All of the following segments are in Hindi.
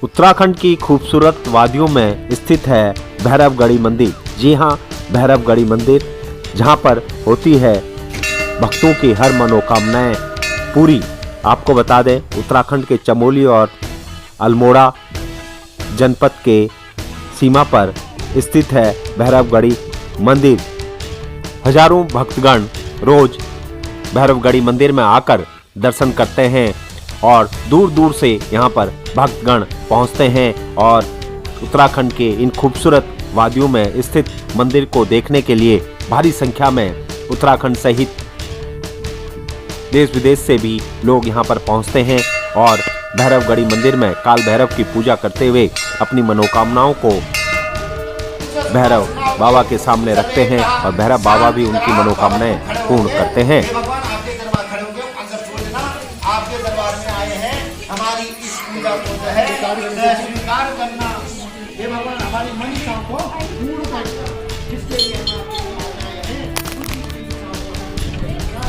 उत्तराखंड की खूबसूरत वादियों में स्थित है भैरवगढ़ी मंदिर। जी हाँ, भैरवगढ़ी मंदिर, जहाँ पर होती है भक्तों की हर मनोकामनाएं पूरी। आपको बता दें, उत्तराखंड के चमोली और अल्मोड़ा जनपद के सीमा पर स्थित है भैरवगढ़ी मंदिर। हजारों भक्तगण रोज भैरवगढ़ी मंदिर में आकर दर्शन करते हैं और दूर दूर से यहाँ पर भक्तगण पहुँचते हैं और उत्तराखंड के इन खूबसूरत वादियों में स्थित मंदिर को देखने के लिए भारी संख्या में उत्तराखंड सहित देश विदेश से भी लोग यहाँ पर पहुँचते हैं और भैरवगढ़ी मंदिर में काल भैरव की पूजा करते हुए अपनी मनोकामनाओं को भैरव बाबा के सामने रखते हैं और भैरव बाबा भी उनकी मनोकामनाएं पूर्ण करते हैं। आपके दरबार में आए हैं, हमारी इस पूजा को जो है स्वीकार करना, ये भगवान हमारी मनसाओं को पूर्ण करना, जिसके लिए हम आपके आए हैं, उसी की इच्छा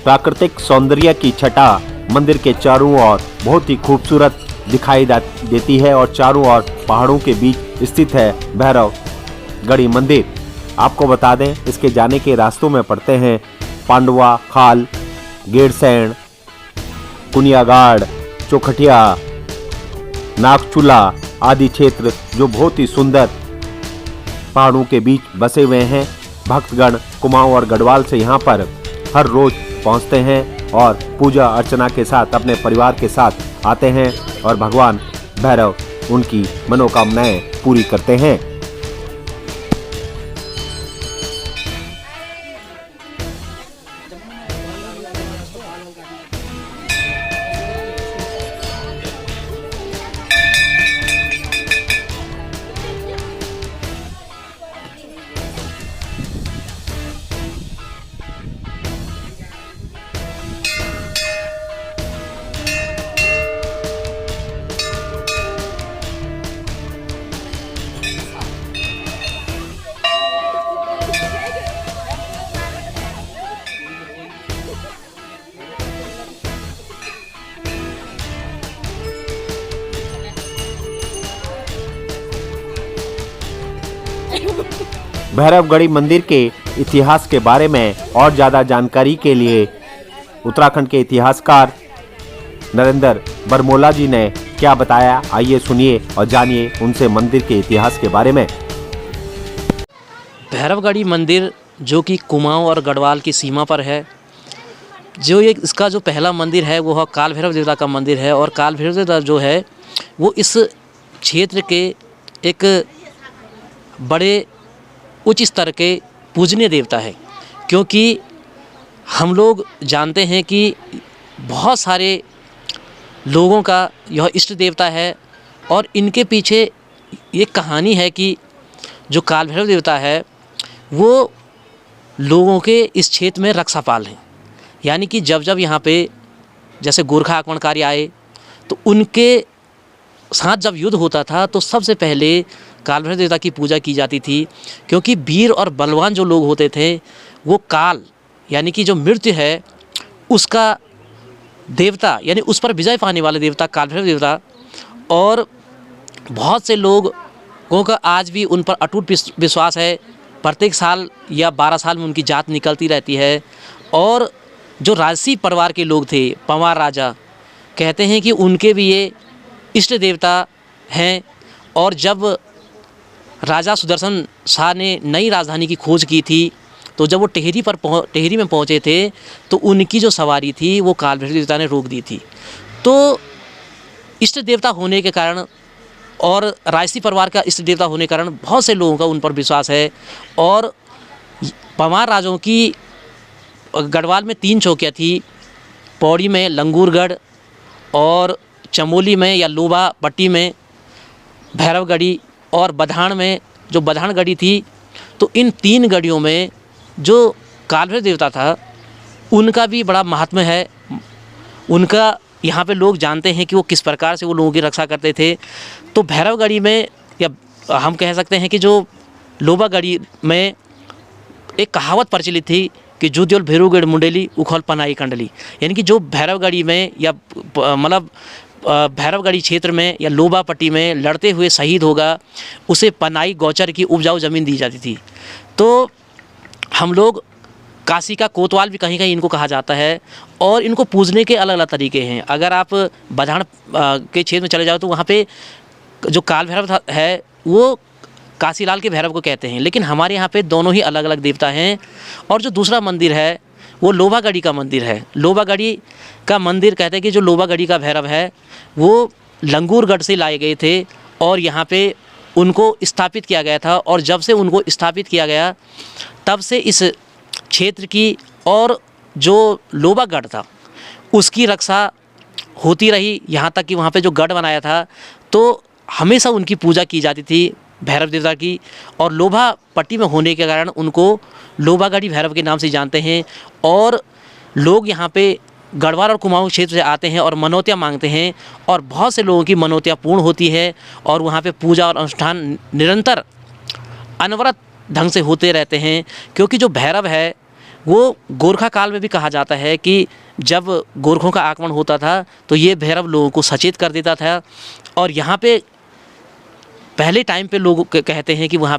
प्राकृतिक सौंदर्य की छटा मंदिर के चारों ओर बहुत ही खूबसूरत दिखाई देती है और चारों ओर पहाड़ों के बीच स्थित है भैरवगढ़ी मंदिर। आपको बता दें, इसके जाने के रास्तों में पड़ते हैं पांडवा खाल, गेरसैंण, कुनियागाड़, चौखटिया, नागचूला आदि क्षेत्र जो बहुत ही सुंदर पहाड़ों के बीच बसे हुए हैं। भक्तगण कुमाऊं और गढ़वाल से यहाँ पर हर रोज पहुँचते हैं और पूजा अर्चना के साथ अपने परिवार के साथ आते हैं और भगवान भैरव उनकी मनोकामनाएं पूरी करते हैं। भैरवगढ़ी मंदिर के इतिहास के बारे में और ज़्यादा जानकारी के लिए उत्तराखंड के इतिहासकार नरेंद्र बरमोला जी ने क्या बताया, आइए सुनिए और जानिए उनसे मंदिर के इतिहास के बारे में। भैरवगढ़ी मंदिर जो कि कुमाऊं और गढ़वाल की सीमा पर है, जो ये इसका जो पहला मंदिर है वो काल भैरव देवता का मंदिर है। और काल भैरव देवता जो है वो इस क्षेत्र के एक बड़े उच्च स्तर के पूजनीय देवता है, क्योंकि हम लोग जानते हैं कि बहुत सारे लोगों का यह इष्ट देवता है और इनके पीछे ये कहानी है कि जो काल भैरव देवता है वो लोगों के इस क्षेत्र में रक्षापाल हैं। यानी कि जब जब यहाँ पे जैसे गोरखा आक्रमणकारी आए तो उनके साथ जब युद्ध होता था तो सबसे पहले काल भैरव देवता की पूजा की जाती थी, क्योंकि वीर और बलवान जो लोग होते थे वो काल यानी कि जो मृत्यु है उसका देवता, यानी उस पर विजय पाने वाले देवता काल भैरव देवता। और बहुत से लोगों का आज भी उन पर अटूट विश्वास है। प्रत्येक साल या 12 साल में उनकी जात निकलती रहती है। और जो राजसी परिवार के लोग थे, पंवार राजा, कहते हैं कि उनके भी ये इष्ट देवता हैं। और जब राजा सुदर्शन शाह ने नई राजधानी की खोज की थी तो जब वो टेहरी में पहुँचे थे तो उनकी जो सवारी थी वो काल भैरव देवता ने रोक दी थी। तो इष्ट देवता होने के कारण और राजसी परिवार का इष्ट देवता होने के कारण बहुत से लोगों का उन पर विश्वास है। और पंवार राजाओं की गढ़वाल में 3 चौकियाँ थी, पौड़ी में लंगूरगढ़ और चमोली में या लोबा पट्टी में भैरवगढ़ी और बधान में जो बधान गढ़ी थी। तो इन 3 गढ़ियों में जो काल भैरव देवता था उनका भी बड़ा महात्म्य है। उनका यहाँ पे लोग जानते हैं कि वो किस प्रकार से वो लोगों की रक्षा करते थे। तो भैरवगढ़ी में, या हम कह सकते हैं कि जो लोबागढ़ी में एक कहावत प्रचलित थी कि जुद्योल भैरवगढ़ मुंडेली उखल पनाई कंडली, यानी कि जो भैरवगढ़ी में या मतलब भैरवगढ़ी क्षेत्र में या लोबा पट्टी में लड़ते हुए शहीद होगा उसे पनाई गौचर की उपजाऊ ज़मीन दी जाती थी। तो हम लोग काशी का कोतवाल भी कहीं कहीं इनको कहा जाता है, और इनको पूजने के अलग अलग तरीके हैं। अगर आप बधान के क्षेत्र में चले जाओ तो वहाँ पे जो काल भैरव है वो काशीलाल के भैरव को कहते हैं, लेकिन हमारे यहाँ पे दोनों ही अलग अलग देवता हैं। और जो दूसरा मंदिर है वो लोबागढ़ी का मंदिर है। लोबागढ़ी का मंदिर कहते हैं कि जो लोबागढ़ी का भैरव है वो लंगूरगढ़ से लाए गए थे और यहाँ पे उनको स्थापित किया गया था। और जब से उनको स्थापित किया गया तब से इस क्षेत्र की और जो लोबागढ़ था उसकी रक्षा होती रही, यहाँ तक कि वहाँ पे जो गढ़ बनाया था तो हमेशा उनकी पूजा की जाती थी भैरव देवता की। और लोबा पट्टी में होने के कारण उनको लोबागढ़ी भैरव के नाम से जानते हैं। और लोग यहाँ पे गढ़वाल और कुमाऊं क्षेत्र से आते हैं और मनौतियाँ मांगते हैं, और बहुत से लोगों की मनौतियाँ पूर्ण होती है। और वहाँ पे पूजा और अनुष्ठान निरंतर अनवरत ढंग से होते रहते हैं, क्योंकि जो भैरव है वो गोरखा काल में भी कहा जाता है कि जब गोरखों का आक्रमण होता था तो ये भैरव लोगों को सचेत कर देता था। और यहाँ पे पहले टाइम पे लोग कहते हैं कि वहाँ